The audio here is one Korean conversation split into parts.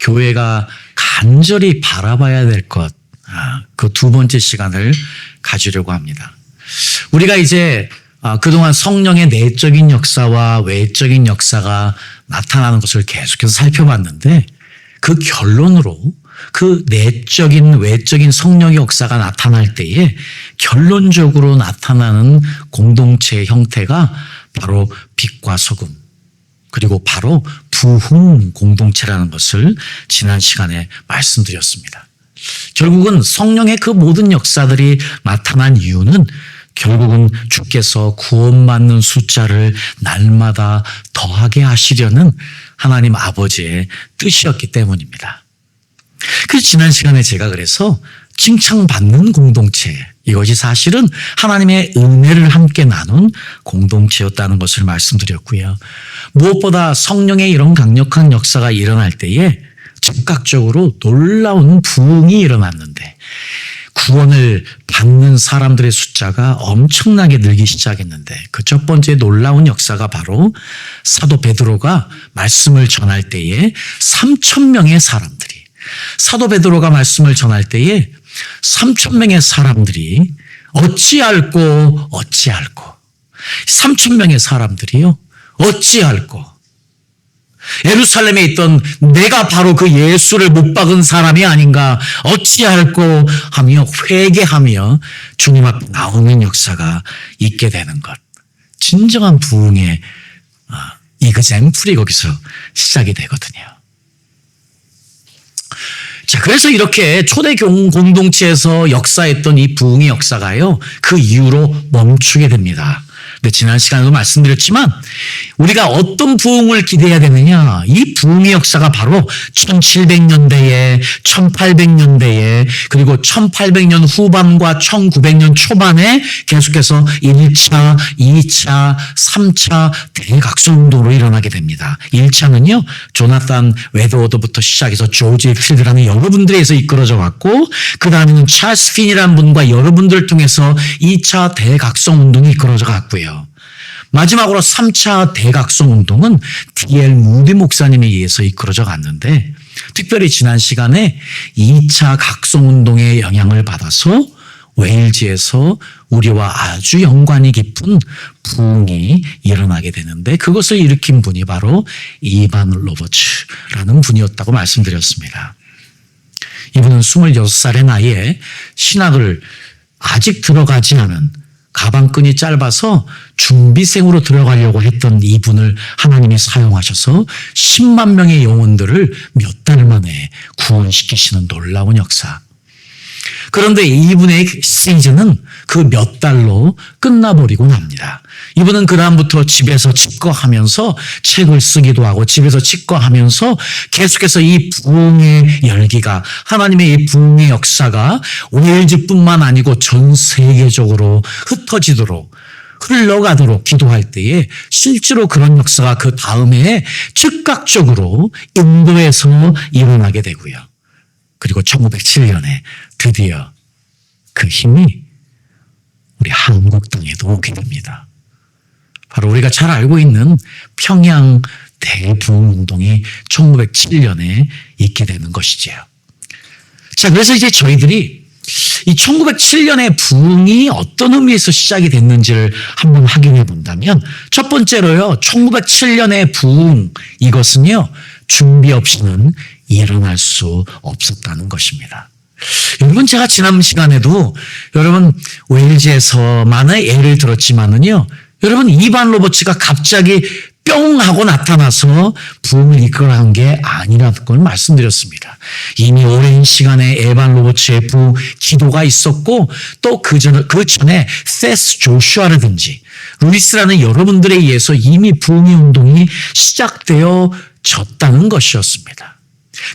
교회가 간절히 바라봐야 될 것, 그 두 번째 시간을 가지려고 합니다. 우리가 이제 그동안 성령의 내적인 역사와 외적인 역사가 나타나는 것을 계속해서 살펴봤는데, 그 결론으로 그 내적인 외적인 성령의 역사가 나타날 때에 결론적으로 나타나는 공동체의 형태가 바로 빛과 소금, 그리고 바로 부흥 공동체라는 것을 지난 시간에 말씀드렸습니다. 결국은 성령의 그 모든 역사들이 나타난 이유는 결국은 주께서 구원받는 숫자를 날마다 더하게 하시려는 하나님 아버지의 뜻이었기 때문입니다. 그래서 지난 시간에 제가 그래서 칭찬받는 공동체, 이것이 사실은 하나님의 은혜를 함께 나눈 공동체였다는 것을 말씀드렸고요. 무엇보다 성령의 이런 강력한 역사가 일어날 때에 즉각적으로 놀라운 부흥이 일어났는데, 구원을 받는 사람들의 숫자가 엄청나게 늘기 시작했는데, 그 첫 번째 놀라운 역사가 바로 사도 베드로가 말씀을 전할 때에 3,000명의 사람들이, 사도 베드로가 말씀을 전할 때에 3,000명의 사람들이 어찌할꼬 3,000명의 사람들이요, 어찌할꼬 예루살렘에 있던 내가 바로 그 예수를 못 박은 사람이 아닌가 어찌할꼬 하며 회개하며 주님 앞에 나오는 역사가 있게 되는 것, 진정한 부흥의 이그젬플이 거기서 시작이 되거든요. 자, 그래서 이렇게 초대 공동체에서 역사했던 이 부흥의 역사가요, 그 이후로 멈추게 됩니다. 근데 지난 시간에도 말씀드렸지만 우리가 어떤 부흥을 기대해야 되느냐, 이 부흥의 역사가 바로 1700년대에 1800년대에 그리고 1800년 후반과 1900년 초반에 계속해서 1차, 2차, 3차 대각성운동으로 일어나게 됩니다. 1차는요 조나단 웨드워드부터 시작해서 조지 필드라는 여러분들에 의해서 이끌어져 왔고, 그 다음에는 찰스 핀이라는 분과 여러분들을 통해서 2차 대각성운동이 이끌어져 갔고요. 마지막으로 3차 대각성운동은 D.L. 무디 목사님에 의해서 이끌어져 갔는데, 특별히 지난 시간에 2차 각성운동의 영향을 받아서 웨일즈에서 우리와 아주 연관이 깊은 부흥이 일어나게 되는데, 그것을 일으킨 분이 바로 이반 로버츠라는 분이었다고 말씀드렸습니다. 이분은 26살의 나이에 신학을 아직 들어가지 않은, 가방끈이 짧아서 준비생으로 들어가려고 했던 이분을 하나님이 사용하셔서 10만 명의 영혼들을 몇 달 만에 구원시키시는 놀라운 역사. 그런데 이분의 시즌은 그 몇 달로 끝나버리고 납니다. 이분은 그 다음부터 집에서 집거하면서 책을 쓰기도 하고 집에서 집거하면서 계속해서 이 부흥의 열기가, 하나님의 이 부흥의 역사가 웨일즈뿐만 아니고 전 세계적으로 흩어지도록, 흘러가도록 기도할 때에 실제로 그런 역사가 그 다음에 즉각적으로 인도에서 일어나게 되고요. 그리고 1907년에 드디어 그 힘이 우리 한국 땅에도 오게 됩니다. 바로 우리가 잘 알고 있는 평양 대부흥운동이 1907년에 있게 되는 것이지요. 자, 그래서 이제 저희들이 이 1907년의 부흥이 어떤 의미에서 시작이 됐는지를 한번 확인해 본다면, 첫 번째로요, 1907년의 부흥, 이것은요 준비 없이는 일어날 수 없었다는 것입니다. 여러분, 제가 지난 시간에도 여러분 웨일즈에서만의 예를 들었지만은요, 여러분 이반 로버츠가 갑자기 뿅 하고 나타나서 부흥을 이끌어간 게 아니라는 걸 말씀드렸습니다. 이미 오랜 시간에 에반 로버츠의 부흥 기도가 있었고, 또 그 전에 세스 조슈아라든지 루이스라는 여러분들에 의해서 이미 부흥의 운동이 시작되어졌다는 것이었습니다.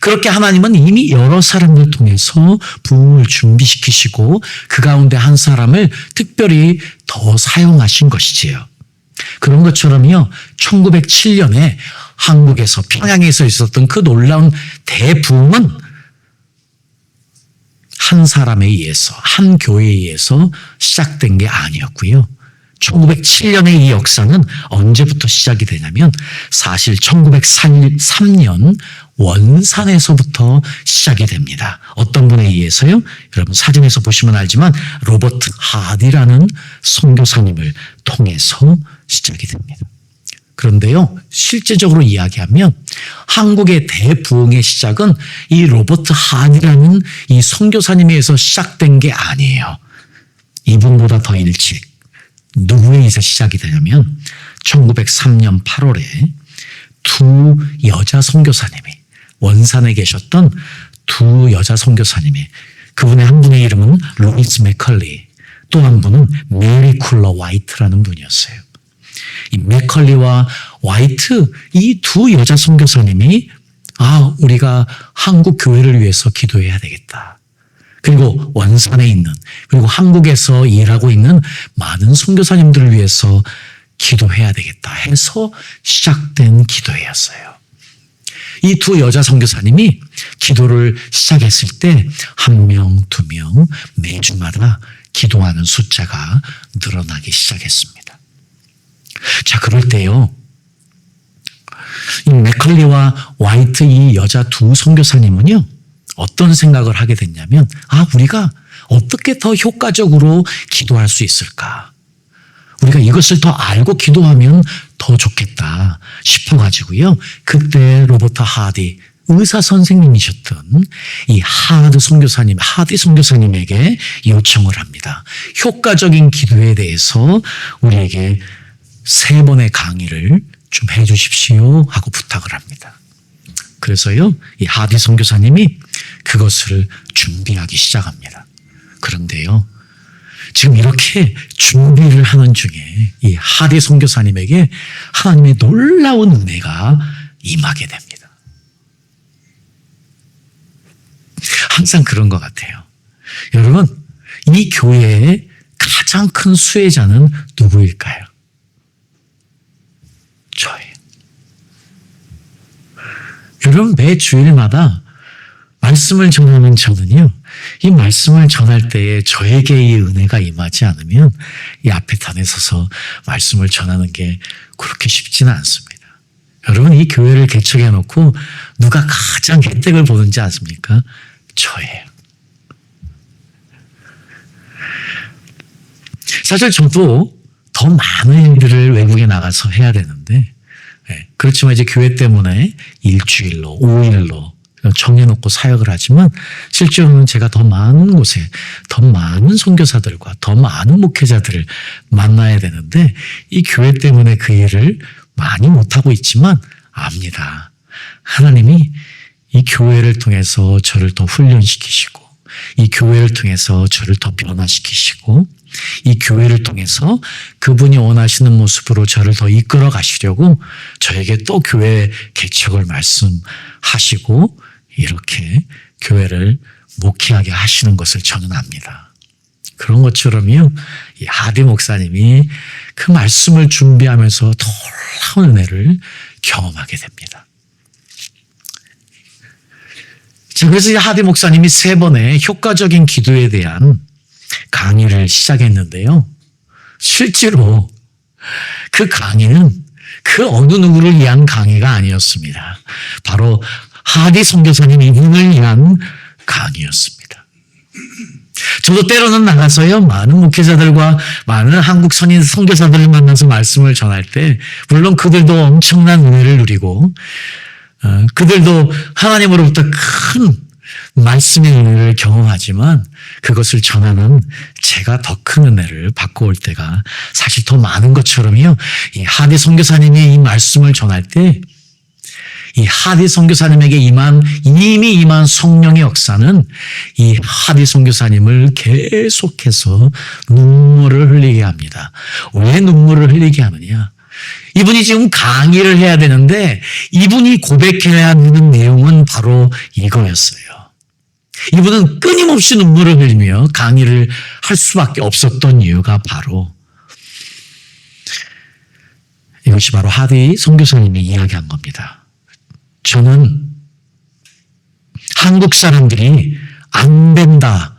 그렇게 하나님은 이미 여러 사람들 통해서 부흥을 준비시키시고 그 가운데 한 사람을 특별히 더 사용하신 것이지요. 그런 것처럼요, 1907년에 한국에서 평양에서 있었던 그 놀라운 대부흥은 한 사람에 의해서, 한 교회에 의해서 시작된 게 아니었고요. 1907년의 이 역사는 언제부터 시작이 되냐면 사실 1903년 원산에서부터 시작이 됩니다. 어떤 분에 의해서요? 여러분 사진에서 보시면 알지만 로버트 하디라는 선교사님을 통해서 시작이 됩니다. 그런데요, 실제적으로 이야기하면 한국의 대부흥의 시작은 이 로버트 하디라는 이 선교사님에 의해서 시작된 게 아니에요. 이분보다 더 일찍 누구에 의해서 시작이 되냐면 1903년 8월에 두 여자 선교사님이 원산에 계셨던 두 여자 선교사님이 그분의 한 분의 이름은 루이스 맥컬리 또 한 분은 메리 쿨러 화이트라는 분이었어요. 이 맥컬리와 화이트 이 두 여자 선교사님이 우리가 한국 교회를 위해서 기도해야 되겠다. 그리고 원산에 있는 그리고 한국에서 일하고 있는 많은 선교사님들을 위해서 기도해야 되겠다 해서 시작된 기도회였어요. 이 두 여자 선교사님이 기도를 시작했을 때 1명, 2명 매주마다 기도하는 숫자가 늘어나기 시작했습니다. 자, 그럴 때요. 이 맥컬리와 화이트 이 여자 두 선교사님은요. 어떤 생각을 하게 됐냐면 우리가 어떻게 더 효과적으로 기도할 수 있을까? 우리가 이것을 더 알고 기도하면 더 좋겠다 싶어가지고요. 그때 로버트 하디 의사 선생님이셨던 이 하디 선교사님에게 요청을 합니다. 효과적인 기도에 대해서 우리에게 3번의 강의를 좀 해주십시오 하고 부탁을 합니다. 그래서요, 이 하디 선교사님이 그것을 준비하기 시작합니다. 그런데요, 지금 이렇게 준비를 하는 중에 이 하디 선교사님에게 하나님의 놀라운 은혜가 임하게 됩니다. 항상 그런 것 같아요. 여러분, 이 교회의 가장 큰 수혜자는 누구일까요? 저예요. 여러분, 매 주일마다 말씀을 전하는 저는요, 이 말씀을 전할 때에 저에게 이 은혜가 임하지 않으면 이 앞에 단에 서서 말씀을 전하는 게 그렇게 쉽지는 않습니다. 여러분, 이 교회를 개척해 놓고 누가 가장 혜택을 보는지 아십니까? 저예요. 사실 저도 더 많은 일들을 외국에 나가서 해야 되는데, 그렇지만 이제 교회 때문에 일주일로, 5일로 정해놓고 사역을 하지만 실제로는 제가 더 많은 곳에 더 많은 선교사들과 더 많은 목회자들을 만나야 되는데 이 교회 때문에 그 일을 많이 못하고 있지만 압니다. 하나님이 이 교회를 통해서 저를 더 훈련시키시고 이 교회를 통해서 저를 더 변화시키시고 이 교회를 통해서 그분이 원하시는 모습으로 저를 더 이끌어 가시려고 저에게 또 교회 개척을 말씀하시고 이렇게 교회를 목회하게 하시는 것을 저는 압니다. 그런 것처럼요, 이 하디 목사님이 그 말씀을 준비하면서 놀라운 은혜를 경험하게 됩니다. 자, 그래서 이 하디 목사님이 3번의 효과적인 기도에 대한 강의를 시작했는데요. 실제로 그 강의는 그 어느 누구를 위한 강의가 아니었습니다. 바로 하디 선교사님 이분을 위한 강의였습니다. 저도 때로는 나가서요, 많은 목회자들과 많은 한국 선교사들을 만나서 말씀을 전할 때 물론 그들도 엄청난 은혜를 누리고 그들도 하나님으로부터 큰 말씀의 은혜를 경험하지만 그것을 전하는 제가 더 큰 은혜를 받고 올 때가 사실 더 많은 것처럼요. 이 하디 선교사님이 이 말씀을 전할 때 이 하디 선교사님에게 이미 임한 성령의 역사는 이 하디 선교사님을 계속해서 눈물을 흘리게 합니다. 왜 눈물을 흘리게 하느냐? 이분이 지금 강의를 해야 되는데 이분이 고백해야 하는 내용은 바로 이거였어요. 이분은 끊임없이 눈물을 흘리며 강의를 할 수밖에 없었던 이유가 바로 이것이 바로 하디 선교사님이 이야기한 겁니다. 저는 한국 사람들이 안 된다.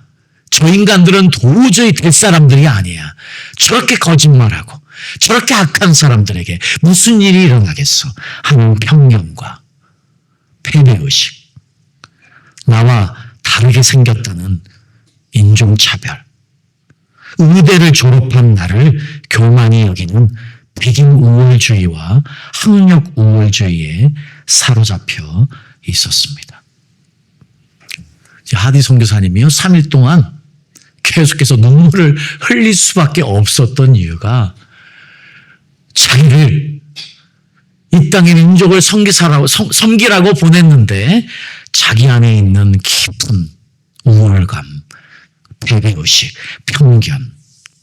저 인간들은 도저히 될 사람들이 아니야. 저렇게 거짓말하고 저렇게 악한 사람들에게 무슨 일이 일어나겠어 하는 편견과 패배의식, 나와 다르게 생겼다는 인종차별, 의대를 졸업한 나를 교만히 여기는 백인 우월주의와 학력 우월주의에 사로잡혀 있었습니다. 하디 선교사님이요, 3일 동안 계속해서 눈물을 흘릴 수밖에 없었던 이유가 자기를 이 땅의 민족을 섬기라고 보냈는데 자기 안에 있는 깊은 우월감, 패배의식, 편견,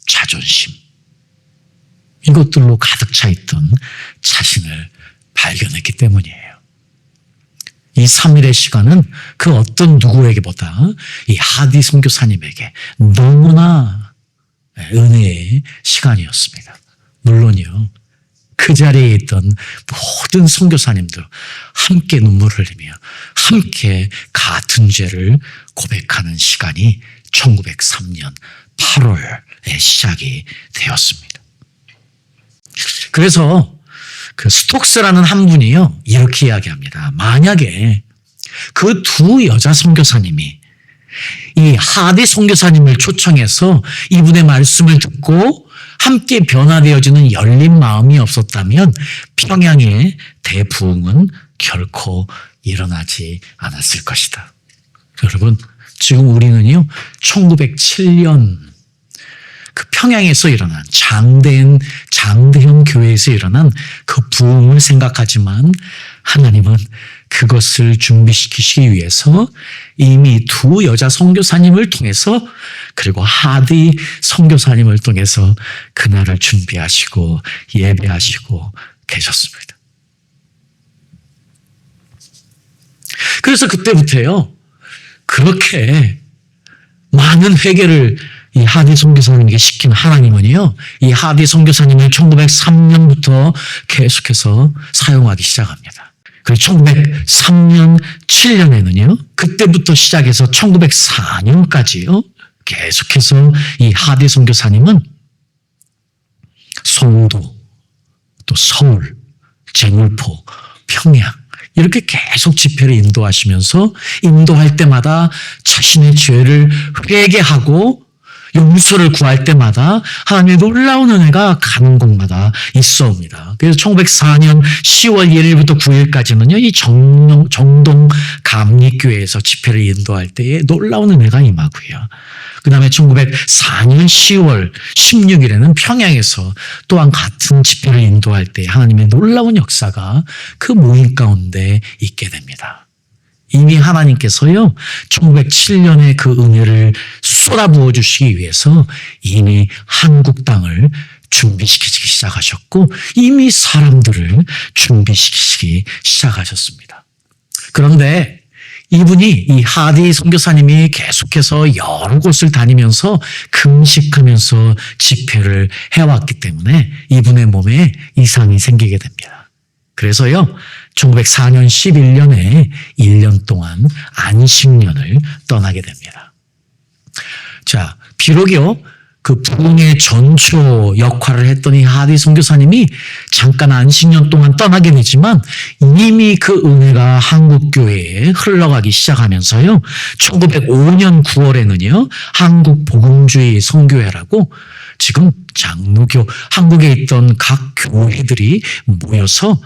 자존심, 이것들로 가득 차 있던 자신을 발견했기 때문이에요. 이 3일의 시간은 그 어떤 누구에게보다 이 하디 선교사님에게 너무나 은혜의 시간이었습니다. 물론이요, 그 자리에 있던 모든 선교사님들 함께 눈물을 흘리며 함께 같은 죄를 고백하는 시간이 1903년 8월에 시작이 되었습니다. 그래서 그 스톡스라는 한 분이요, 이렇게 이야기합니다. 만약에 그 두 여자 선교사님이 이 하디 선교사님을 초청해서 이분의 말씀을 듣고 함께 변화되어지는 열린 마음이 없었다면 평양의 대부흥은 결코 일어나지 않았을 것이다. 여러분, 지금 우리는요, 1907년 그 평양에서 일어난 장대현 교회에서 일어난 그 부흥을 생각하지만 하나님은 그것을 준비시키시기 위해서 이미 두 여자 선교사님을 통해서 그리고 하디 선교사님을 통해서 그날을 준비하시고 예배하시고 계셨습니다. 그래서 그때부터요, 그렇게 많은 회개를 이 하디 선교사님에게 시킨 하나님은요, 이 하디 선교사님을 1903년부터 계속해서 사용하기 시작합니다. 그리고 1903년, 7년에는요, 그때부터 시작해서 1904년까지요, 계속해서 이 하디 선교사님은 송도, 또 서울, 제물포, 평양, 이렇게 계속 집회를 인도하시면서 인도할 때마다 자신의 죄를 회개하고 용서를 구할 때마다 하나님의 놀라운 은혜가 가는 곳마다 있어옵니다. 그래서 1904년 10월 1일부터 9일까지는요, 이 정동 감리교회에서 집회를 인도할 때에 놀라운 은혜가 임하고요. 그 다음에 1904년 10월 16일에는 평양에서 또한 같은 집회를 인도할 때 하나님의 놀라운 역사가 그 모임 가운데 있게 됩니다. 이미 하나님께서요, 1907년에 그 은혜를 쏟아부어 주시기 위해서 이미 한국 땅을 준비시키기 시작하셨고 이미 사람들을 준비시키기 시작하셨습니다. 그런데 이분이, 이 하디 선교사님이 계속해서 여러 곳을 다니면서 금식하면서 집회를 해왔기 때문에 이분의 몸에 이상이 생기게 됩니다. 그래서요, 1904년 11년에 1년 동안 안식년을 떠나게 됩니다. 자, 비록요, 그 부흥의 전초 역할을 했던 이 하디 선교사님이 잠깐 안식년 동안 떠나게 되지만 이미 그 은혜가 한국교회에 흘러가기 시작하면서요, 1905년 9월에는요, 한국복음주의 선교회라고 지금 장로교, 한국에 있던 각 교회들이 모여서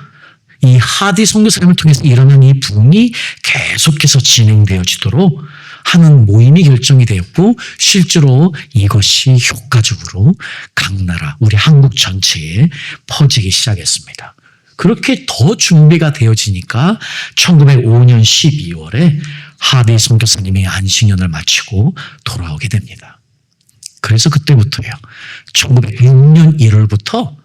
이 하디 선교사님을 통해서 일어난 이 부흥이 계속해서 진행되어지도록 하는 모임이 결정이 되었고 실제로 이것이 효과적으로 각 나라, 우리 한국 전체에 퍼지기 시작했습니다. 그렇게 더 준비가 되어지니까 1905년 12월에 하디 선교사님이 안식년을 마치고 돌아오게 됩니다. 그래서 그때부터요, 1906년 1월부터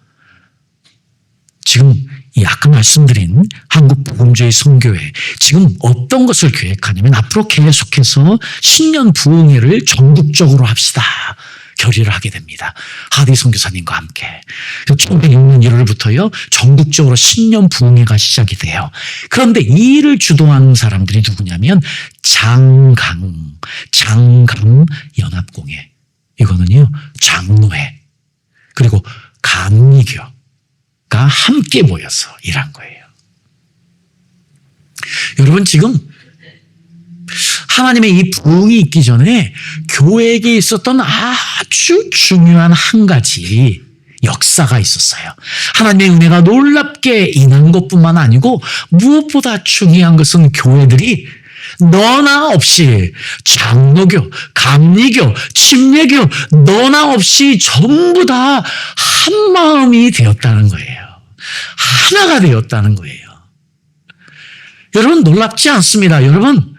지금 이 아까 말씀드린 한국복음주의 선교회, 지금 어떤 것을 계획하냐면 앞으로 계속해서 신년 부흥회를 전국적으로 합시다 결의를 하게 됩니다. 하디 선교사님과 함께. 1906년 1월부터요, 전국적으로 신년 부흥회가 시작이 돼요. 그런데 이 일을 주도하는 사람들이 누구냐면 장강연합공회, 이거는요 장로회, 그리고 감리교가 함께 모여서 일한 거예요. 여러분 지금 하나님의 이 부흥이 있기 전에 교회에게 있었던 아주 중요한 한 가지 역사가 있었어요. 하나님의 은혜가 놀랍게 임한 것뿐만 아니고 무엇보다 중요한 것은 교회들이 너나 없이 장로교, 감리교, 침례교 너나 없이 전부 다 한 마음이 되었다는 거예요. 하나가 되었다는 거예요. 여러분 놀랍지 않습니다. 여러분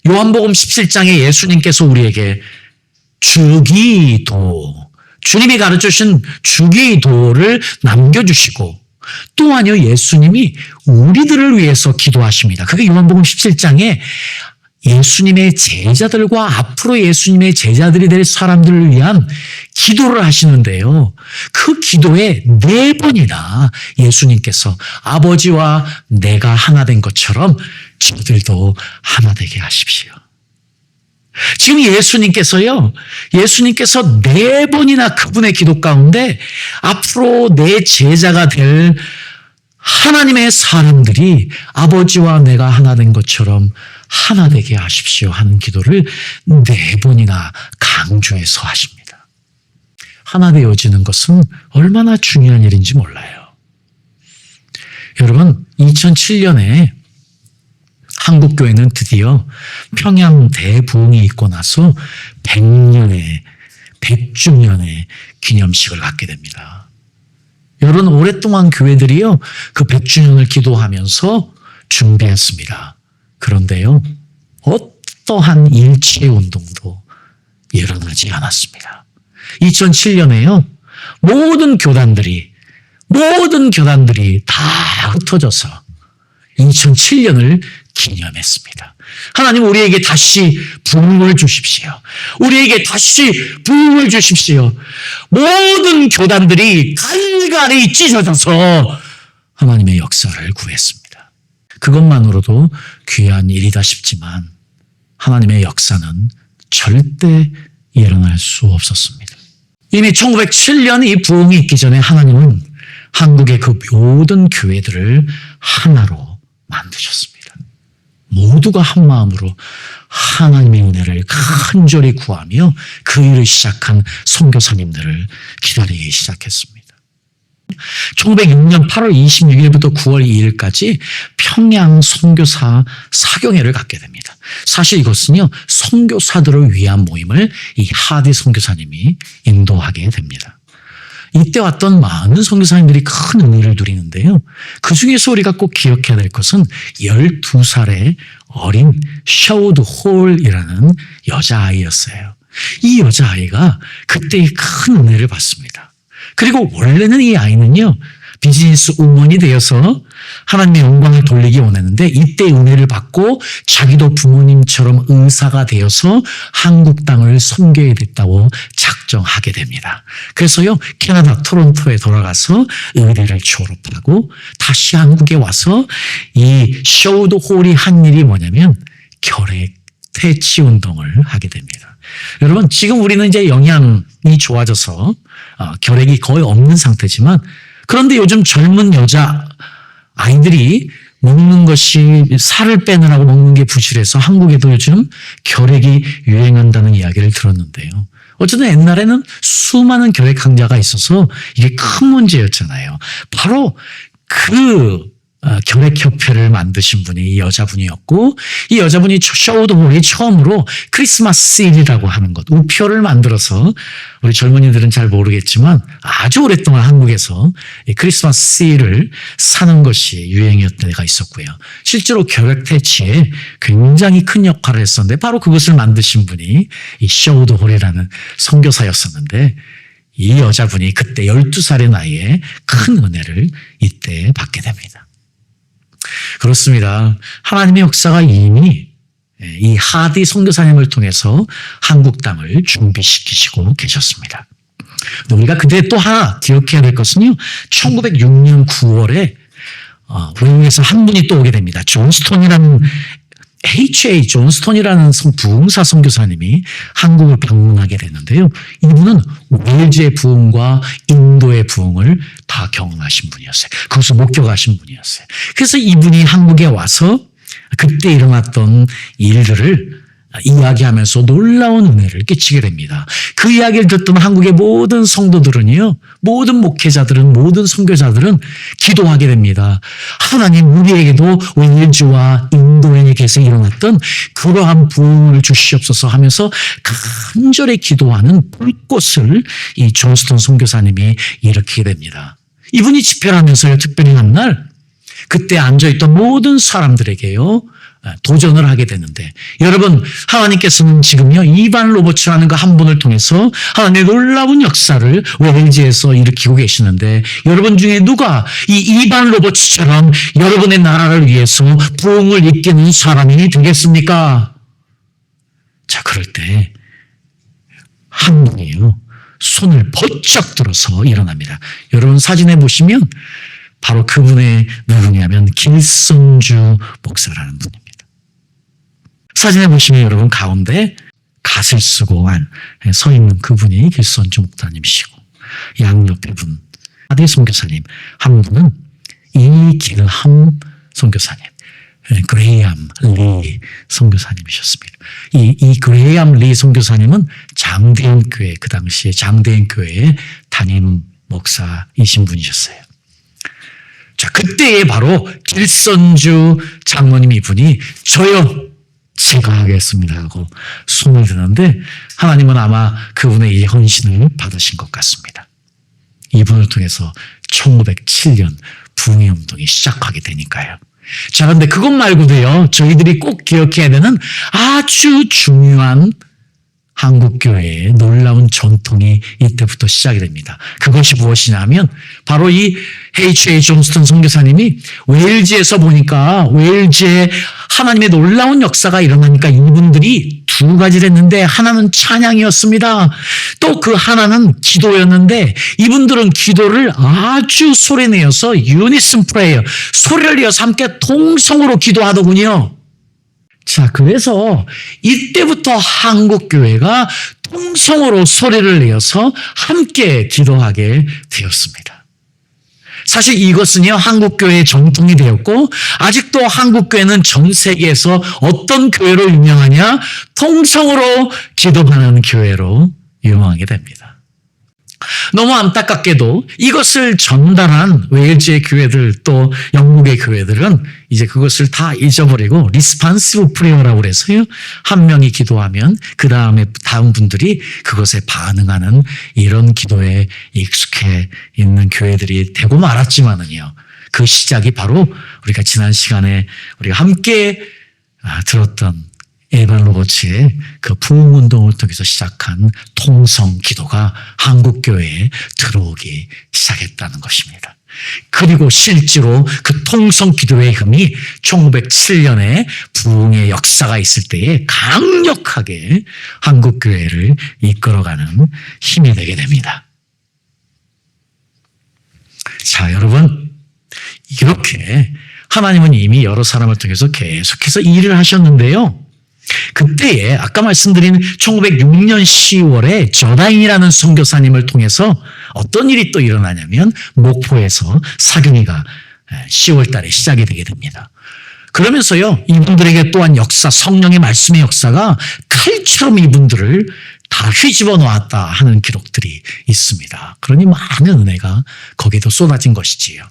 요한복음 17장에 예수님께서 우리에게 주기도, 주님이 가르쳐주신 주기도를 남겨주시고 또한요 예수님이 우리들을 위해서 기도하십니다. 그게 요한복음 17장에 예수님의 제자들과 앞으로 예수님의 제자들이 될 사람들을 위한 기도를 하시는데요. 그 기도에 4번이나 예수님께서 아버지와 내가 하나 된 것처럼 저들도 하나 되게 하십시오. 지금 예수님께서 4번이나 그분의 기도 가운데 앞으로 내 제자가 될 하나님의 사람들이 아버지와 내가 하나 된 것처럼 하나 되게 하십시오 하는 기도를 4번이나 강조해서 하십니다. 하나 되어지는 것은 얼마나 중요한 일인지 몰라요. 여러분 2007년에 한국교회는 드디어 평양 대부흥이 있고 나서 100주년의 기념식을 갖게 됩니다. 여러분 오랫동안 교회들이요 그 100주년을 기도하면서 준비했습니다. 그런데요 어떠한 일체운동도 일어나지 않았습니다. 2007년에요 모든 교단들이 다 흩어져서 2007년을 기념했습니다. 하나님 우리에게 다시 부흥을 주십시오. 우리에게 다시 부흥을 주십시오. 모든 교단들이 갈갈이 찢어져서 하나님의 역사를 구했습니다. 그것만으로도 귀한 일이다 싶지만 하나님의 역사는 절대 일어날 수 없었습니다. 이미 1907년 이 부흥이 있기 전에 하나님은 한국의 그 모든 교회들을 하나로 만드셨습니다. 모두가 한 마음으로 하나님의 은혜를 간절히 구하며 그 일을 시작한 선교사님들을 기다리기 시작했습니다. 1906년 8월 26일부터 9월 2일까지 평양 선교사 사경회를 갖게 됩니다. 사실 이것은요 선교사들을 위한 모임을 이 하디 선교사님이 인도하게 됩니다. 이때 왔던 많은 선교사님들이 큰 은혜를 누리는데요. 그 중에서 우리가 꼭 기억해야 될 것은 12살의 어린 샤우드 홀이라는 여자아이였어요. 이 여자아이가 그때 큰 은혜를 받습니다. 그리고 원래는 이 아이는요 비즈니스 우먼이 되어서 하나님의 영광을 돌리기 원했는데 이때 은혜를 받고 자기도 부모님처럼 의사가 되어서 한국 땅을 섬겨야 됐다고 작정하게 됩니다. 그래서요 캐나다 토론토에 돌아가서 의대를 졸업하고 다시 한국에 와서 이 샤우드 홀이 한 일이 뭐냐면 결핵 퇴치 운동을 하게 됩니다. 여러분 지금 우리는 이제 영양이 좋아져서 결핵이 거의 없는 상태지만 그런데 요즘 젊은 여자 아이들이 먹는 것이 살을 빼느라고 먹는 게 부실해서 한국에도 요즘 결핵이 유행한다는 이야기를 들었는데요. 어쨌든 옛날에는 수많은 결핵 환자가 있어서 이게 큰 문제였잖아요. 바로 그 결핵협회를 만드신 분이 이 여자분이었고 이 여자분이 샤우드 홀이 처음으로 크리스마스 일이라고 하는 것 우표를 만들어서 우리 젊은이들은 잘 모르겠지만 아주 오랫동안 한국에서 이 크리스마스 일을 사는 것이 유행이었던 때가 있었고요. 실제로 결핵 퇴치에 굉장히 큰 역할을 했었는데 바로 그것을 만드신 분이 이 샤우드 홀이라는 선교사였었는데 이 여자분이 그때 12살의 나이에 큰 은혜를 이때 받게 됩니다. 그렇습니다. 하나님의 역사가 이미 이 하디 선교사님을 통해서 한국 땅을 준비시키시고 계셨습니다. 우리가 그때 또 하나 기억해야 될 것은요. 1906년 9월에 외국에서 한 분이 또 오게 됩니다. 존 스톤이라는 H.A. 존 스톤이라는 부흥사 선교사님이 한국을 방문하게 됐는데요. 이분은 웨일즈의 부흥과 인도의 부흥을 다 경험하신 분이었어요. 거기서 목격하신 분이었어요. 그래서 이분이 한국에 와서 그때 일어났던 일들을 이야기하면서 놀라운 은혜를 끼치게 됩니다. 그 이야기를 듣던 한국의 모든 성도들은요, 모든 목회자들은, 모든 선교사들은 기도하게 됩니다. 하나님, 우리에게도 웨일즈와 인도에게서 일어났던 그러한 부흥을 주시옵소서 하면서 간절히 기도하는 불꽃을 이 존스턴 선교사님이 일으키게 됩니다. 이분이 집회를 하면서요, 특별히 한 날 그때 앉아있던 모든 사람들에게요, 도전을 하게 되는데, 여러분, 하나님께서는 지금요, 이반 로버츠라는 그 한 분을 통해서 하나님의 놀라운 역사를 웨일즈에서 일으키고 계시는데, 여러분 중에 누가 이 이반 로버츠처럼 여러분의 나라를 위해서 부흥을 이끄는 사람이 되겠습니까? 자, 그럴 때 한 분이요, 손을 번쩍 들어서 일어납니다. 여러분 사진에 보시면 바로 그분의 누구냐면 길선주 목사라는 분입니다. 사진에 보시면 여러분 가운데 갓을 쓰고 서 있는 그분이 길선주 목사님이시고, 양옆에 분 아디 선교사님, 한 분은 이길함 선교사님, 그레이엄 리 선교사님이셨습니다. 이 그레이엄 리 선교사님은 장대인 교회, 그 당시에 장대인 교회의 담임 목사이신 분이셨어요. 자, 그때에 바로 길선주 장로님 이분이 저요, 제가 하겠습니다 하고 손을 드는데, 하나님은 아마 그분의 이 헌신을 받으신 것 같습니다. 이분을 통해서 1907년 부흥의 운동이 시작하게 되니까요. 자, 그런데 그것 말고도요, 저희들이 꼭 기억해야 되는 아주 중요한 한국교회의 놀라운 전통이 이때부터 시작이 됩니다. 그것이 무엇이냐면 바로 이 H.A. 존스턴 선교사님이 웨일즈에서 보니까, 웨일즈에 하나님의 놀라운 역사가 일어나니까 이분들이 두 가지를 했는데, 하나는 찬양이었습니다. 또 그 하나는 기도였는데, 이분들은 기도를 아주 소리내어서 유니슨 프레이어, 소리를 내어서 함께 통성으로 기도하더군요. 자, 그래서 이때부터 한국교회가 통성으로 소리를 내어서 함께 기도하게 되었습니다. 사실 이것은요, 한국교회의 전통이 되었고, 아직도 한국교회는 전 세계에서 어떤 교회로 유명하냐? 통성으로 기도하는 교회로 유명하게 됩니다. 너무 안타깝게도 이것을 전달한 웨일즈의 교회들, 또 영국의 교회들은 이제 그것을 다 잊어버리고 리스판시브 프레어라고 그래서요, 한 명이 기도하면 그 다음에 다음 분들이 그것에 반응하는 이런 기도에 익숙해 있는 교회들이 되고 말았지만은요, 그 시작이 바로 우리가 지난 시간에 우리가 함께 들었던 에반 로버츠의 그 부흥운동을 통해서 시작한 통성 기도가 한국교회에 들어오기 시작했다는 것입니다. 그리고 실제로 그 통성 기도의 힘이 1907년에 부흥의 역사가 있을 때에 강력하게 한국교회를 이끌어가는 힘이 되게 됩니다. 자, 여러분, 이렇게 하나님은 이미 여러 사람을 통해서 계속해서 일을 하셨는데요, 그때에 아까 말씀드린 1906년 10월에 저다인이라는 선교사님을 통해서 어떤 일이 또 일어나냐면, 목포에서 사경회가 10월 달에 시작이 되게 됩니다. 그러면서요, 이분들에게 또한 역사, 성령의 말씀의 역사가 칼처럼 이분들을 다 휘집어 놓았다 하는 기록들이 있습니다. 그러니 많은 은혜가 거기도 쏟아진 것이지요.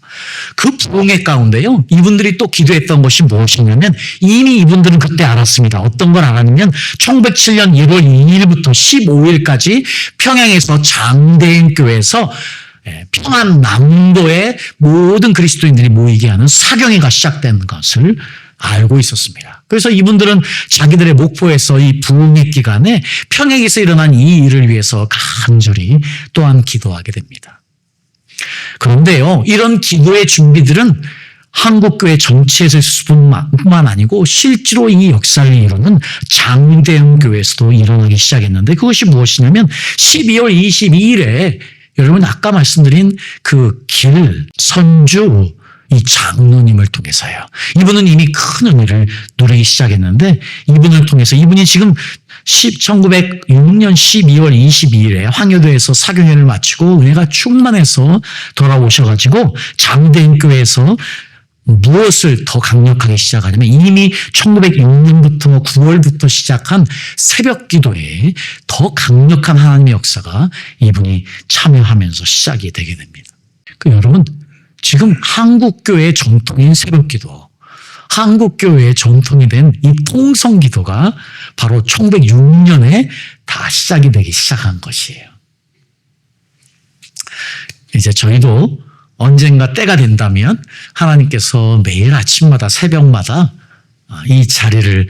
그 부흥의 가운데요, 이분들이 또 기도했던 것이 무엇이냐면, 이미 이분들은 그때 알았습니다. 어떤 걸 알았냐면 1907년 1월 2일부터 15일까지 평양에서 장대인 교회에서 평안 남도의 모든 그리스도인들이 모이게 하는 사경회가 시작된 것을 알고 있었습니다. 그래서 이분들은 자기들의 목포에서 이 부흥의 기간에 평양에서 일어난 이 일을 위해서 간절히 또한 기도하게 됩니다. 그런데요, 이런 기도의 준비들은 한국교회 전체에서 뿐만 아니고 실제로 이 역사를 이루는 장대인 교회에서도 일어나기 시작했는데, 그것이 무엇이냐면 12월 22일에 여러분 아까 말씀드린 그 길선주 이 장로님을 통해서요. 이분은 이미 큰 은혜를 누리기 시작했는데, 이분을 통해서 이분이 지금 1906년 12월 22일에 황효도에서 사경회를 마치고 은혜가 충만해서 돌아오셔가지고 장대인 교회에서 무엇을 더 강력하게 시작하냐면 이미 1906년부터 9월부터 시작한 새벽 기도에 더 강력한 하나님의 역사가 이분이 참여하면서 시작이 되게 됩니다. 여러분, 지금 한국교회의 전통인 새벽 기도, 한국교회의 전통이 된 이 통성 기도가 바로 1906년에 다 시작이 되기 시작한 것이에요. 이제 저희도 언젠가 때가 된다면 하나님께서 매일 아침마다 새벽마다 이 자리를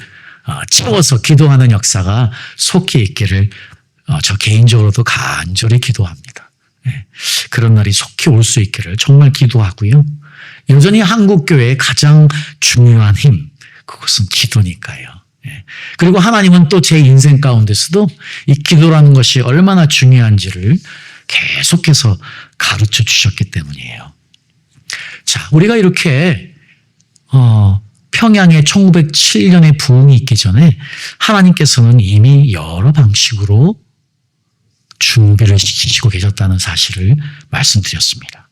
채워서 기도하는 역사가 속히 있기를 저 개인적으로도 간절히 기도합니다. 그런 날이 속히 올 수 있기를 정말 기도하고요. 여전히 한국교회의 가장 중요한 힘, 그것은 기도니까요. 그리고 하나님은 또 제 인생 가운데서도 이 기도라는 것이 얼마나 중요한지를 계속해서 가르쳐 주셨기 때문이에요. 자, 우리가 이렇게 평양에 1907년에 부흥이 있기 전에 하나님께서는 이미 여러 방식으로 준비를 시키시고 계셨다는 사실을 말씀드렸습니다.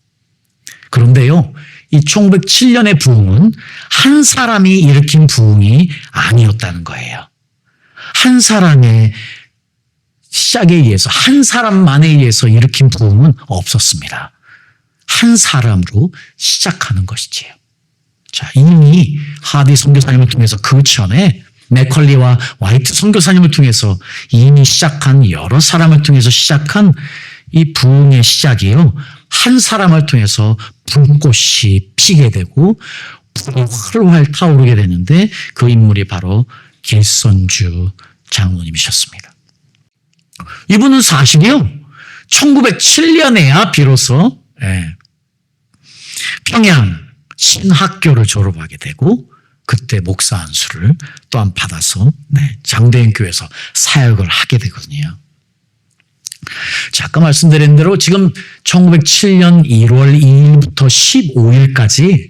그런데요, 이 1907년의 부흥은 한 사람이 일으킨 부흥이 아니었다는 거예요. 한 사람의 시작에 의해서, 한 사람만에 의해서 일으킨 부흥은 없었습니다. 한 사람으로 시작하는 것이지요. 자, 이미 하디 선교사님을 통해서 그 전에 맥컬리와 화이트 선교사님을 통해서 이미 시작한 여러 사람을 통해서 시작한 이 부흥의 시작이요. 한 사람을 통해서 불꽃이 피게 되고 불이 활활 타오르게 되는데 그 인물이 바로 길선주 장로님이셨습니다. 이분은 사실이요. 1907년에야 비로소 평양 신학교를 졸업하게 되고 그때 목사 안수를 또한 받아서 장대인 교회에서 사역을 하게 되거든요. 자, 아까 말씀드린 대로 지금 1907년 1월 2일부터 15일까지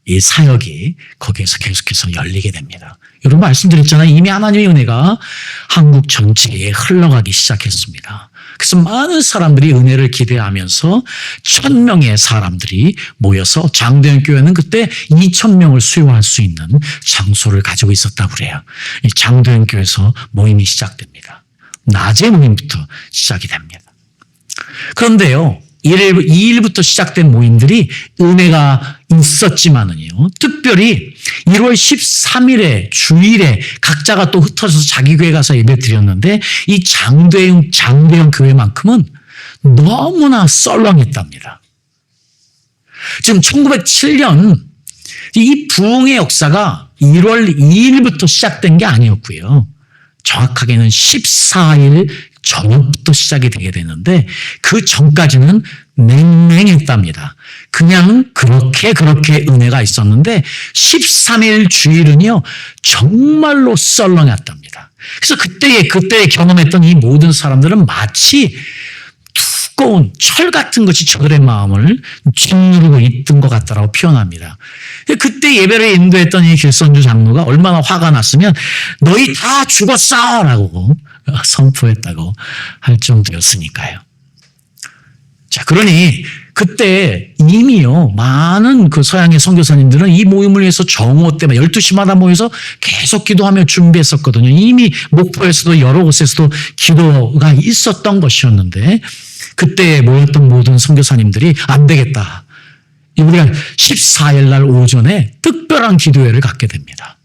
이 사역이 거기에서 계속해서 열리게 됩니다. 여러분 말씀드렸잖아요. 이미 하나님의 은혜가 한국 전체에 흘러가기 시작했습니다. 그래서 많은 사람들이 은혜를 기대하면서 1000명의 사람들이 모여서 장대현 교회는 그때 2000명을 수용할 수 있는 장소를 가지고 있었다고 그래요. 이 장대현 교회에서 모임이 시작됩니다. 낮에 모임부터 시작이 됩니다. 그런데요, 2일부터 시작된 모임들이 은혜가 있었지만은요, 특별히 1월 13일에 주일에 각자가 또 흩어져서 자기 교회 가서 예배 드렸는데 이 장대형 교회만큼은 너무나 썰렁했답니다. 지금 1907년 이 부흥의 역사가 1월 2일부터 시작된 게 아니었고요. 정확하게는 14일 저녁부터 시작이 되게 되는데 그 전까지는 맹맹했답니다. 그냥 그렇게 은혜가 있었는데 13일 주일은요 정말로 썰렁했답니다. 그래서 그때에 경험했던 이 모든 사람들은 마치 두꺼운 철 같은 것이 저들의 마음을 짓누르고 있던 것 같다라고 표현합니다. 그때 예배를 인도했던 이 길선주 장로가 얼마나 화가 났으면 너희 다 죽었어! 라고 선포했다고 할 정도였으니까요. 자, 그러니 그때 이미요 많은 그 서양의 선교사님들은 이 모임을 위해서 정오 때마다 12시마다 모여서 계속 기도하며 준비했었거든요. 이미 목포에서도 여러 곳에서도 기도가 있었던 것이었는데 그때 모였던 모든 선교사님들이 안 되겠다. 우리가 14일 날 오전에 특별한 기도회를 갖게 됩니다.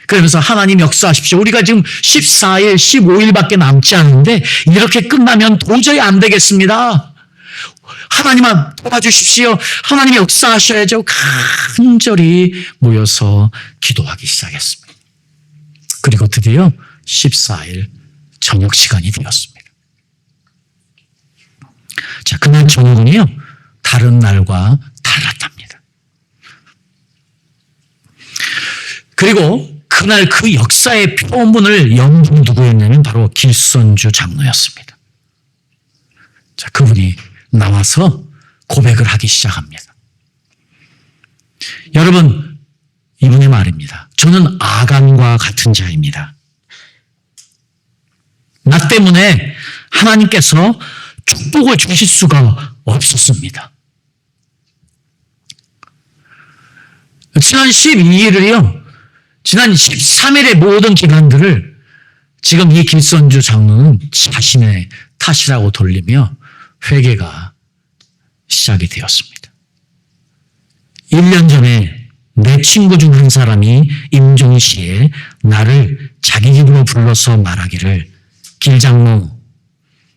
그러면서 하나님 역사하십시오. 우리가 지금 14일, 15일밖에 남지 않은데 이렇게 끝나면 도저히 안 되겠습니다. 하나님만 도와주십시오. 하나님이 역사하셔야죠. 간절히 모여서 기도하기 시작했습니다. 그리고 드디어 14일 저녁 시간이 되었습니다. 자, 그날 저녁은요 다른 날과 달랐답니다. 그리고 그날 그 역사의 표문을 연 분이 누구였냐면 바로 길선주 장로였습니다. 자, 그분이 나와서 고백을 하기 시작합니다. 여러분, 이분의 말입니다. 저는 아간과 같은 자입니다. 나 때문에 하나님께서 축복을 주실 수가 없었습니다. 지난 12일을요, 지난 13일의 모든 기간들을 지금 이 길선주 장로는 자신의 탓이라고 돌리며 회개가 시작이 되었습니다. 1년 전에 내 친구 중 한 사람이 임종시에 나를 자기 집으로 불러서 말하기를, 길장로,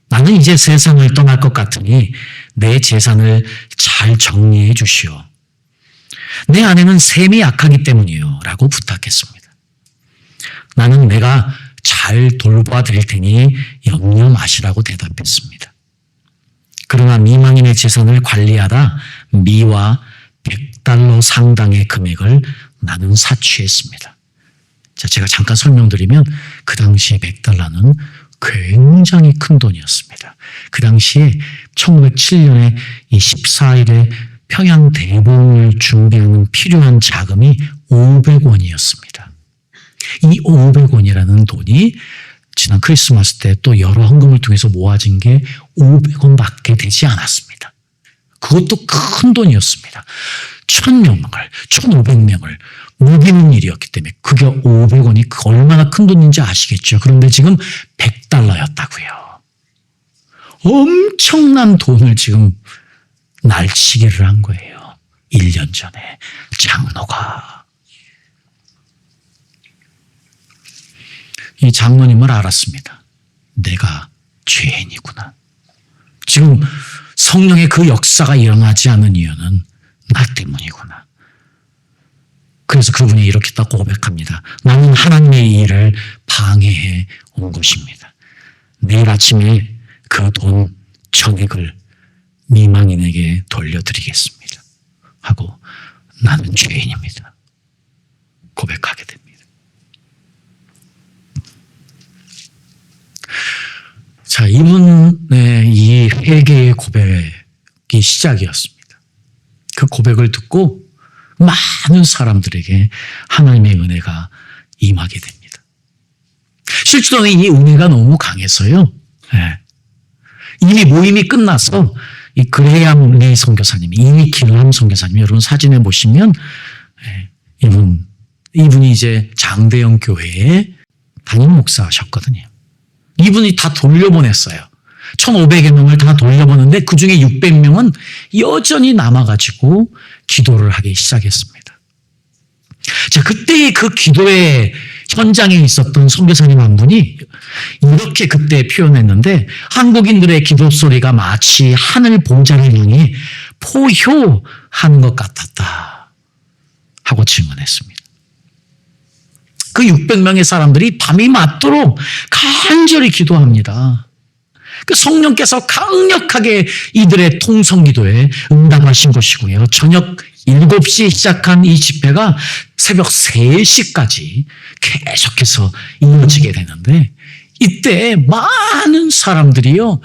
나는 이제 세상을 떠날 것 같으니 내 재산을 잘 정리해 주시오. 내 아내는 셈이 약하기 때문이요 라고 부탁했습니다. 나는 내가 잘 돌봐 드릴 테니 염려 마시라고 대답했습니다. 그러나 미망인의 재산을 관리하다 미와 $100 상당의 금액을 나는 사취했습니다. 자, 제가 잠깐 설명드리면 그 당시에 $100는 굉장히 큰 돈이었습니다. 그 당시에 1907년에 이 14일에 평양 대봉을 준비하는 필요한 자금이 500원이었습니다. 이 500원이라는 돈이 지난 크리스마스 때 또 여러 헌금을 통해서 모아진 게 500원밖에 되지 않았습니다. 그것도 큰 돈이었습니다. 1000명을, 1500명을 먹이는 일이었기 때문에 그게 500원이 얼마나 큰 돈인지 아시겠죠? 그런데 지금 $100였다고요. 엄청난 돈을 지금 날치기를 한 거예요. 1년 전에 장로가. 이 장로님을 알았습니다. 내가 죄인이구나. 지금 성령의 그 역사가 일어나지 않는 이유는 나 때문이구나. 그래서 그분이 이렇게 딱 고백합니다. 나는 하나님의 일을 방해해 온 것입니다. 내일 아침에 그 돈 전액을 미망인에게 돌려드리겠습니다. 하고 나는 죄인입니다. 고백하게 됩니다. 자, 이분의 이 회개의 고백이 시작이었습니다. 그 고백을 듣고 많은 사람들에게 하나님의 은혜가 임하게 됩니다. 실제로는 이 은혜가 너무 강해서요. 네. 이미 모임이 끝나서 이 그레이엄 리 선교사님이, 이미 길람 선교사님이, 여러분 사진에 보시면 이분이 이제 장대영 교회의 담임 목사셨거든요. 이분이 다 돌려보냈어요. 1,500여 명을 다 돌려보는데 그 중에 600명은 여전히 남아가지고 기도를 하기 시작했습니다. 자, 그때의 그 기도의 현장에 있었던 선교사님 한 분이 이렇게 그때 표현했는데, 한국인들의 기도 소리가 마치 하늘 보좌를 향해 포효하는 것 같았다 하고 질문했습니다. 그 600명의 사람들이 밤이 맞도록 간절히 기도합니다. 그 성령께서 강력하게 이들의 통성기도에 응답하신 것이고요. 저녁 7시에 시작한 이 집회가 새벽 3시까지 계속해서 이어지게 되는데, 이때 많은 사람들이요,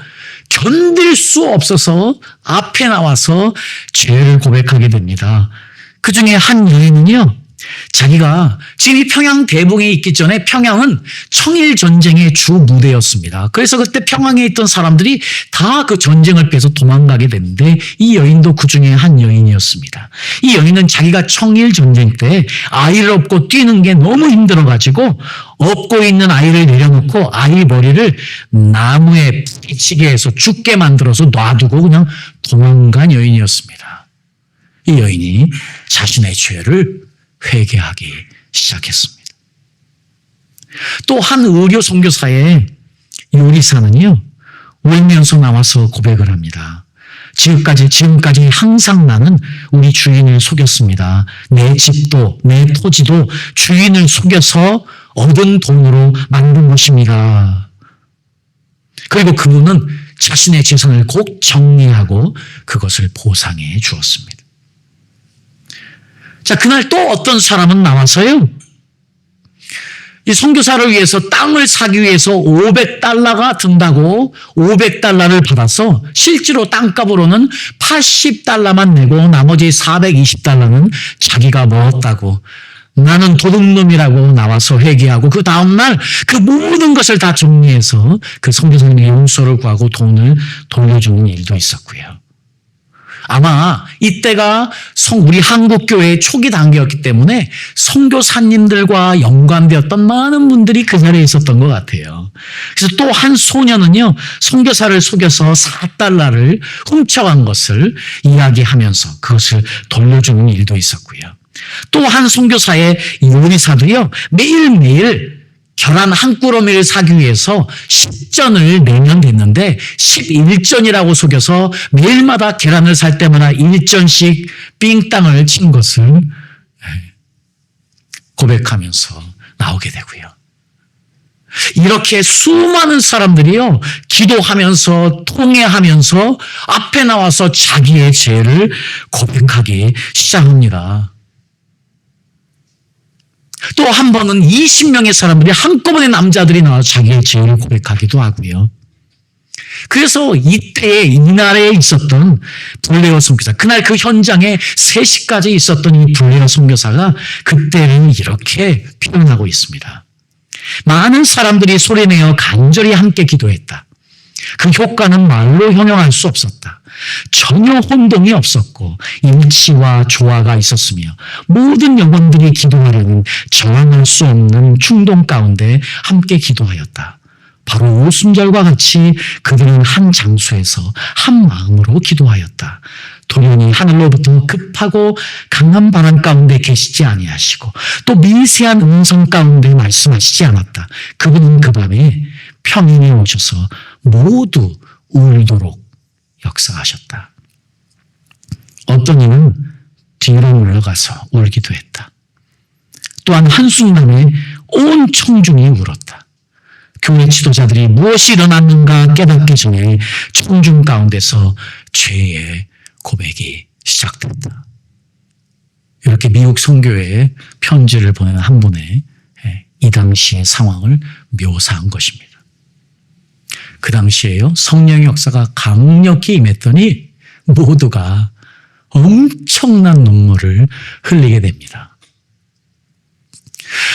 견딜 수 없어서 앞에 나와서 죄를 고백하게 됩니다. 그 중에 한 여인은요, 자기가 지금 이 평양 대봉에 있기 전에 평양은 청일 전쟁의 주 무대였습니다. 그래서 그때 평양에 있던 사람들이 다 그 전쟁을 피해서 도망가게 됐는데, 이 여인도 그 중에 한 여인이었습니다. 이 여인은 자기가 청일 전쟁 때 아이를 업고 뛰는 게 너무 힘들어가지고 업고 있는 아이를 내려놓고 아이 머리를 나무에 부딪히게 해서 죽게 만들어서 놔두고 그냥 도망간 여인이었습니다. 이 여인이 자신의 죄를 회개하기 시작했습니다. 또 한 의료 선교사의 요리사는요, 울면서 나와서 고백을 합니다. 지금까지 항상 나는 우리 주인을 속였습니다. 내 집도 내 토지도 주인을 속여서 얻은 돈으로 만든 것입니다. 그리고 그분은 자신의 재산을 꼭 정리하고 그것을 보상해 주었습니다. 자, 그날 또 어떤 사람은 나와서요, 이 선교사를 위해서 땅을 사기 위해서 $500가 든다고 $500를 받아서 실제로 땅값으로는 $80만 내고 나머지 $420는 자기가 먹었다고, 나는 도둑놈이라고 나와서 회개하고 그 다음날 그 모든 것을 다 정리해서 그 선교사님의 용서를 구하고 돈을 돌려주는 일도 있었고요. 아마 이때가 우리 한국교회의 초기 단계였기 때문에 선교사님들과 연관되었던 많은 분들이 그 자리에 있었던 것 같아요. 그래서 또 한 소녀는요, 선교사를 속여서 4달러를 훔쳐간 것을 이야기하면서 그것을 돌려주는 일도 있었고요. 또 한 선교사의 요리사도요, 매일매일 계란 한 꾸러미를 사기 위해서 10전을 내면 됐는데 11전이라고 속여서 매일마다 계란을 살 때마다 1전씩 삥땅을 친 것을 고백하면서 나오게 되고요. 이렇게 수많은 사람들이요, 기도하면서 통회하면서 앞에 나와서 자기의 죄를 고백하기 시작합니다. 또 한 번은 20명의 사람들이 한꺼번에 남자들이 나와서 자기의 죄를 고백하기도 하고요. 그래서 이때에 이날에 있었던 블레어 선교사, 그날 그 현장에 3시까지 있었던 이 블레어 선교사가 그때는 이렇게 표현하고 있습니다. 많은 사람들이 소리내어 간절히 함께 기도했다. 그 효과는 말로 형용할 수 없었다. 전혀 혼동이 없었고 일치와 조화가 있었으며 모든 영혼들이 기도하려는 저항할 수 없는 충동 가운데 함께 기도하였다. 바로 오순절과 같이 그들은 한 장소에서 한 마음으로 기도하였다. 도련이 하늘로부터 급하고 강한 바람 가운데 계시지 아니하시고 또 미세한 음성 가운데 말씀하시지 않았다. 그분은 그 밤에 평인이 오셔서 모두 울도록 역사하셨다. 어떤 이는 뒤로 물러가서 울기도 했다. 또한 한순간에 온 청중이 울었다. 교회 지도자들이 무엇이 일어났는가 깨닫기 전에 청중 가운데서 죄의 고백이 시작됐다. 이렇게 미국 선교회에 편지를 보내는 한 분의 이 당시의 상황을 묘사한 것입니다. 그 당시에요, 성령의 역사가 강력히 임했더니 모두가 엄청난 눈물을 흘리게 됩니다.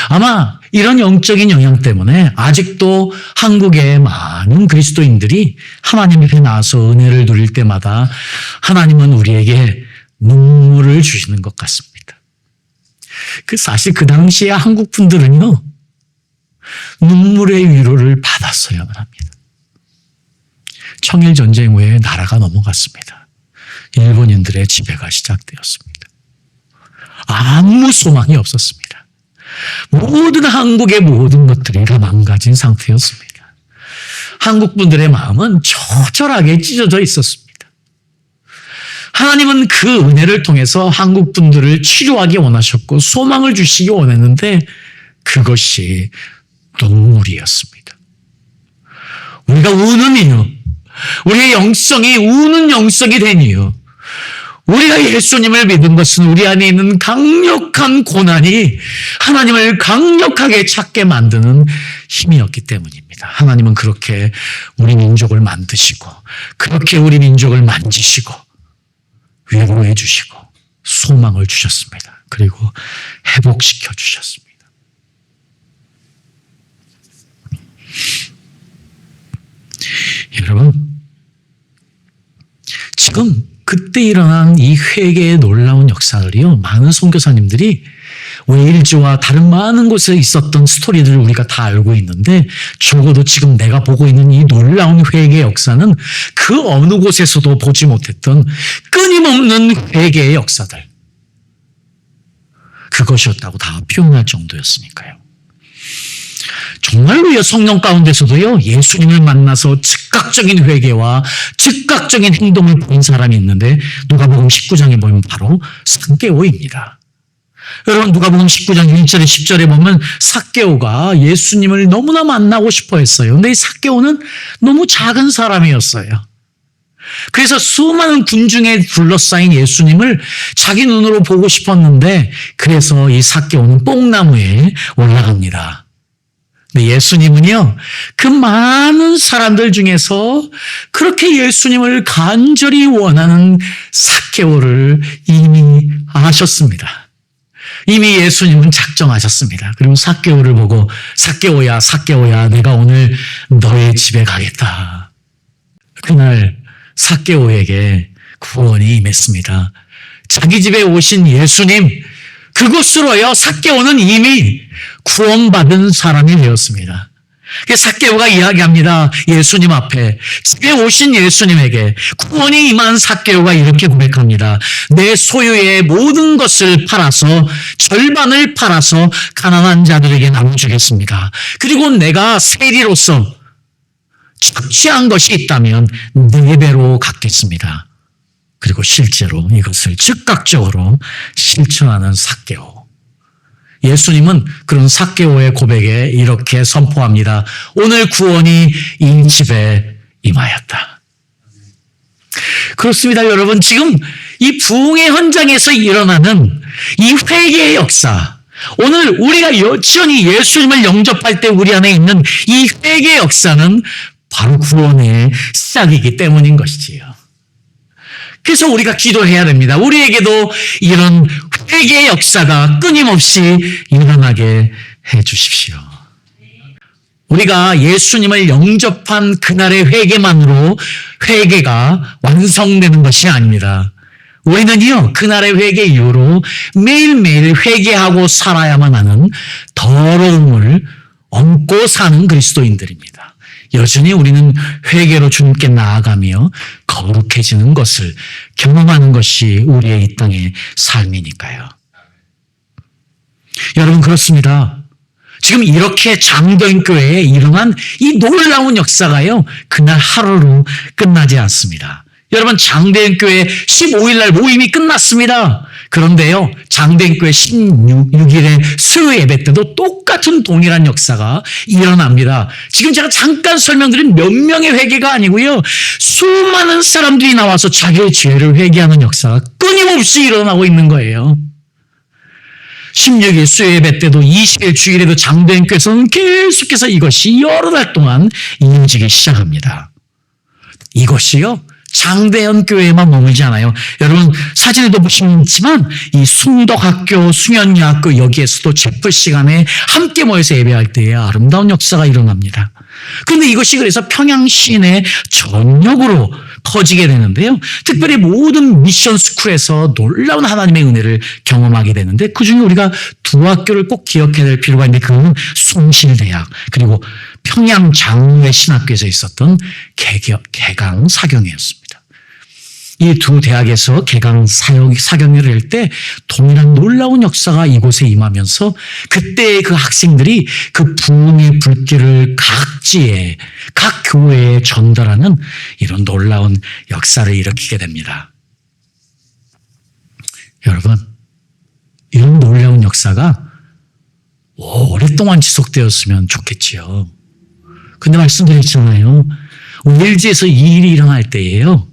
아마 이런 영적인 영향 때문에 아직도 한국의 많은 그리스도인들이 하나님 앞에 나와서 은혜를 누릴 때마다 하나님은 우리에게 눈물을 주시는 것 같습니다. 사실 그 당시에 한국 분들은요, 눈물의 위로를 받았어야만 합니다. 청일전쟁 후에 나라가 넘어갔습니다. 일본인들의 지배가 시작되었습니다. 아무 소망이 없었습니다. 모든 한국의 모든 것들이 다 망가진 상태였습니다. 한국 분들의 마음은 처절하게 찢어져 있었습니다. 하나님은 그 은혜를 통해서 한국 분들을 치료하기 원하셨고 소망을 주시기 원했는데 그것이 눈물이었습니다. 우리가 우는 이유, 우리의 영성이 우는 영성이 된 이유, 우리가 예수님을 믿은 것은 우리 안에 있는 강력한 고난이 하나님을 강력하게 찾게 만드는 힘이었기 때문입니다. 하나님은 그렇게 우리 민족을 만드시고 그렇게 우리 민족을 만지시고 위로해 주시고 소망을 주셨습니다. 그리고 회복시켜 주셨습니다. 여러분, 지금 그때 일어난 이 회개의 놀라운 역사들이요, 많은 선교사님들이 웨일즈와 다른 많은 곳에 있었던 스토리들을 우리가 다 알고 있는데 적어도 지금 내가 보고 있는 이 놀라운 회개의 역사는 그 어느 곳에서도 보지 못했던 끊임없는 회개의 역사들, 그것이었다고 다 표현할 정도였으니까요. 정말로 성령 가운데서도요, 예수님을 만나서 즉각적인 회개와 즉각적인 행동을 보인 사람이 있는데 누가복음 19장에 보면 바로 삭개오입니다. 여러분, 누가복음 19장 1절에 10절에 보면 삭개오가 예수님을 너무나 만나고 싶어 했어요. 근데 이 삭개오는 너무 작은 사람이었어요. 그래서 수많은 군중에 둘러싸인 예수님을 자기 눈으로 보고 싶었는데 그래서 이 삭개오는 뽕나무에 올라갑니다. 근데 예수님은요, 그 많은 사람들 중에서 그렇게 예수님을 간절히 원하는 삭개오를 이미 아셨습니다. 이미 예수님은 작정하셨습니다. 그리고 삭개오를 보고 삭개오야, 삭개오야, 내가 오늘 너의 집에 가겠다. 그날 삭개오에게 구원이 임했습니다. 자기 집에 오신 예수님, 그곳으로요 삭개오는 이미 구원받은 사람이 되었습니다. 삭개오가 이야기합니다. 예수님 앞에 집에 오신 예수님에게 구원이 임한 삭개오가 이렇게 고백합니다. 내 소유의 모든 것을 팔아서 절반을 팔아서 가난한 자들에게 나눠주겠습니다. 그리고 내가 세리로서 착취한 것이 있다면 4배로 갚겠습니다. 그리고 실제로 이것을 즉각적으로 실천하는 삭개오. 예수님은 그런 삭개오의 고백에 이렇게 선포합니다. 오늘 구원이 이 집에 임하였다. 그렇습니다, 여러분. 지금 이 부흥의 현장에서 일어나는 이 회개의 역사, 오늘 우리가 여전히 예수님을 영접할 때 우리 안에 있는 이 회개의 역사는 바로 구원의 시작이기 때문인 것이지요. 그래서 우리가 기도해야 됩니다. 우리에게도 이런 회개의 역사가 끊임없이 일어나게 해 주십시오. 우리가 예수님을 영접한 그날의 회개만으로 회개가 완성되는 것이 아닙니다. 우리는요, 그날의 회개 이후로 매일매일 회개하고 살아야만 하는 더러움을 얹고 사는 그리스도인들입니다. 여전히 우리는 회개로 주님께 나아가며 거룩해지는 것을 경험하는 것이 우리의 이 땅의 삶이니까요. 여러분, 그렇습니다. 지금 이렇게 장대인교회에 일어난 이 놀라운 역사가요, 그날 하루로 끝나지 않습니다. 여러분, 장대인교회 15일 날 모임이 끝났습니다. 그런데요, 장대인교회 16일의 수요 예배 때도 똑같은 동일한 역사가 일어납니다. 지금 제가 잠깐 설명드린 몇 명의 회개가 아니고요, 수많은 사람들이 나와서 자기의 죄를 회개하는 역사가 끊임없이 일어나고 있는 거예요. 16일 수요 예배 때도 20일 주일에도 장대인교회에서는 계속해서 이것이 여러 달 동안 이어지기 시작합니다. 이것이요, 장대현 교회에만 머물지 않아요. 여러분, 사진에도 보시지만 이 순덕학교, 수면여학교 여기에서도 제풀 시간에 함께 모여서 예배할 때에 아름다운 역사가 일어납니다. 그런데 이것이 그래서 평양 시내 전역으로 퍼지게 되는데요. 특별히 모든 미션 스쿨에서 놀라운 하나님의 은혜를 경험하게 되는데, 그중에 우리가 2학교를 꼭 기억해야 될 필요가 있는데, 그건 숭실대학 그리고 평양 장외 신학교에서 있었던 개강 사경회였습니다. 이 2 대학에서 개강 사경회를 할 때 동일한 놀라운 역사가 이곳에 임하면서 그때의 그 학생들이 그 부흥의 불길을 각지에, 각 교회에 전달하는 이런 놀라운 역사를 일으키게 됩니다. 여러분, 이런 놀라운 역사가 오랫동안 지속되었으면 좋겠지요. 근데 말씀드렸잖아요. 웰즈에서 이 일이 일어날 때예요,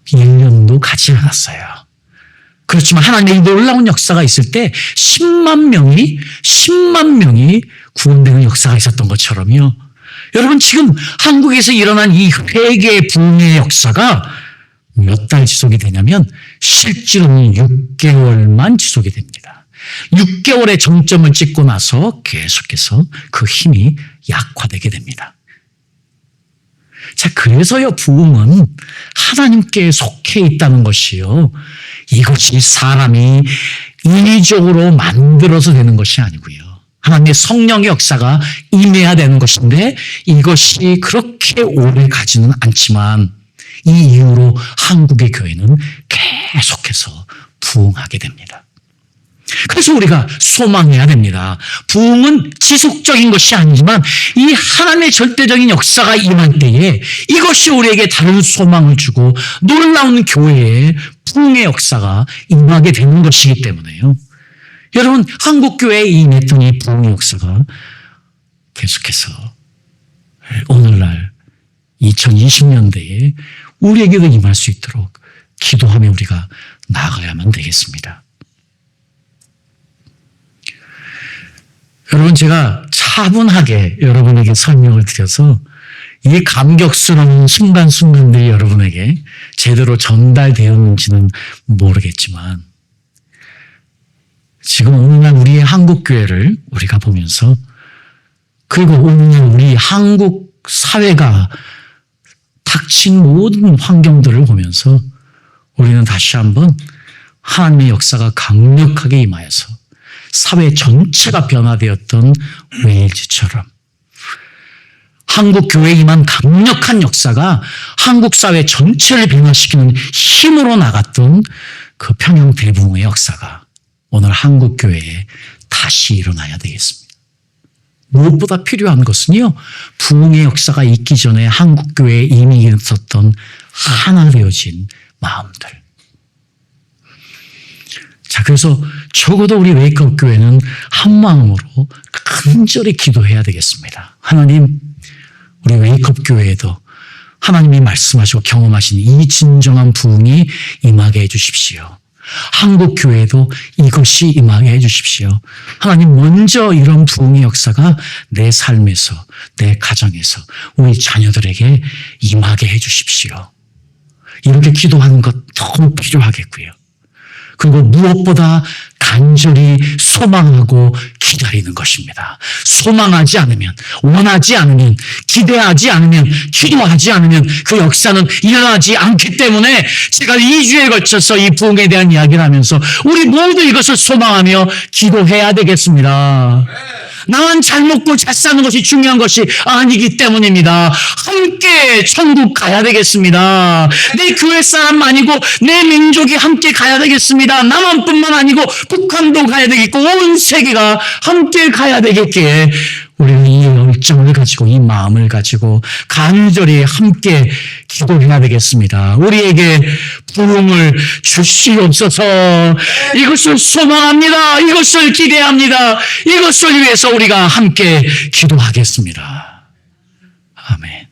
1년도 가지 않았어요. 그렇지만 하나님의 놀라운 역사가 있을 때 10만 명이 구원되는 역사가 있었던 것처럼요. 여러분, 지금 한국에서 일어난 이 회개 부흥의 역사가 몇 달 지속이 되냐면 실제로는 6개월만 지속이 됩니다. 6개월의 정점을 찍고 나서 계속해서 그 힘이 약화되게 됩니다. 자, 그래서요, 부흥은 하나님께 속해 있다는 것이요, 이것이 사람이 인위적으로 만들어서 되는 것이 아니고요, 하나님의 성령의 역사가 임해야 되는 것인데, 이것이 그렇게 오래 가지는 않지만 이 이후로 한국의 교회는 계속해서 부흥하게 됩니다. 그래서 우리가 소망해야 됩니다. 부흥은 지속적인 것이 아니지만 이 하나님의 절대적인 역사가 임할 때에 이것이 우리에게 다른 소망을 주고 놀라운 교회의 부흥의 역사가 임하게 되는 것이기 때문에요. 여러분, 한국교회에 임했던 이 부흥의 역사가 계속해서 오늘날 2020년대에 우리에게도 임할 수 있도록 기도하며 우리가 나아가야만 되겠습니다. 여러분, 제가 차분하게 여러분에게 설명을 드려서 이 감격스러운 순간순간들이 여러분에게 제대로 전달되었는지는 모르겠지만, 지금 오늘날 우리의 한국교회를 우리가 보면서, 그리고 오늘날 우리 한국 사회가 닥친 모든 환경들을 보면서 우리는 다시 한번 하나님의 역사가 강력하게 임하여서 사회 전체가 변화되었던 웨일즈처럼 한국 교회에 임한 강력한 역사가 한국 사회 전체를 변화시키는 힘으로 나갔던 그 평양 대부흥의 역사가 오늘 한국 교회에 다시 일어나야 되겠습니다. 무엇보다 필요한 것은요, 부흥의 역사가 있기 전에 한국 교회에 이미 있었던 하나 되어진 마음들. 자, 그래서 적어도 우리 웨이크업 교회는 한 마음으로 간절히 기도해야 되겠습니다. 하나님, 우리 웨이크업 교회에도 하나님이 말씀하시고 경험하신 이 진정한 부흥이 임하게 해주십시오. 한국 교회도 이것이 임하게 해주십시오. 하나님, 먼저 이런 부흥의 역사가 내 삶에서, 내 가정에서, 우리 자녀들에게 임하게 해주십시오. 이렇게 기도하는 것 너무 필요하겠고요. 그리고 무엇보다 간절히 소망하고 기다리는 것입니다. 소망하지 않으면, 원하지 않으면, 기대하지 않으면, 기도하지 않으면 그 역사는 일어나지 않기 때문에 제가 2주에 걸쳐서 이 부흥에 대한 이야기를 하면서 우리 모두 이것을 소망하며 기도해야 되겠습니다. 나만 잘 먹고 잘 사는 것이 중요한 것이 아니기 때문입니다. 함께 천국 가야 되겠습니다. 내 교회 사람 아니고 내 민족이 함께 가야 되겠습니다. 남한뿐만 아니고 북한도 가야 되겠고 온 세계가 함께 가야 되겠기에 우리는 이 열정을 가지고 이 마음을 가지고 간절히 함께 기도해야 되겠습니다. 우리에게 부흥을 주시옵소서. 이것을 소망합니다. 이것을 기대합니다. 이것을 위해서 우리가 함께 기도하겠습니다. 아멘.